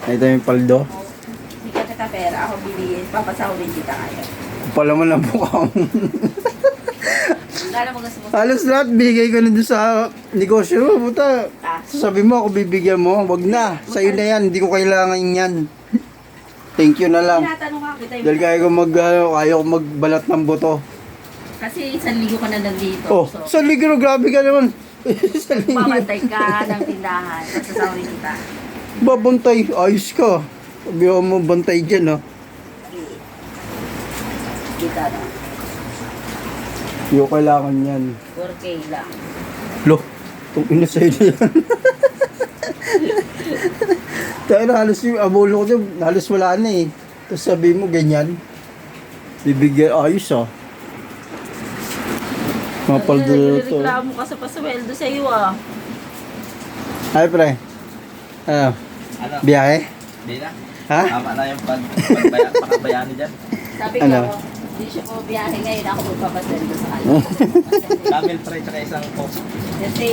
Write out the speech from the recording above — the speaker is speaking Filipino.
Ito yung paldo. Hindi ka kita pera, ako bibigyan, papasahurin kita ngayon. Pala mo lang mukha mo. Lalo mo gusto mo. Halos lahat bigay ko na dun sa negosyo mo. Buta, sabi mo ako bibigyan mo. Wag na. Sa'yo na yan. Hindi ko kailangan yan. Thank you na lang. Tinatanong ka kita Dahil kaya ko magbalat ng buto. Kasi isang linggo ka na nandito. Oh, So, sa ligro, grabe ka naman. Sa ligro. babantay ka ng tindahan. Papasahurin kita. Babantay. Ayos ka. Sabi mo bantay dyan, ha. Kita na. Hindi ko kailangan yan. 4K lang. Lo, itong ina sa'yo na yan. Tayo na halos yung abulo ko dyan, halos wala na eh. Tapos sabi mo ganyan. Bibigyan, ayos ah. Mga paldo to. Reklamo ka sa pasweldo sa iyo ah. Ay pre. Ano? Ano? Biyahe? Hindi na. Ha? Tama na yung pagbayani dyan. Sabi Ano? ko, hindi siya po biyahe ngayon. Ako magpapasweldo sa kanya. Camel fry tsaka isang coke. Kasi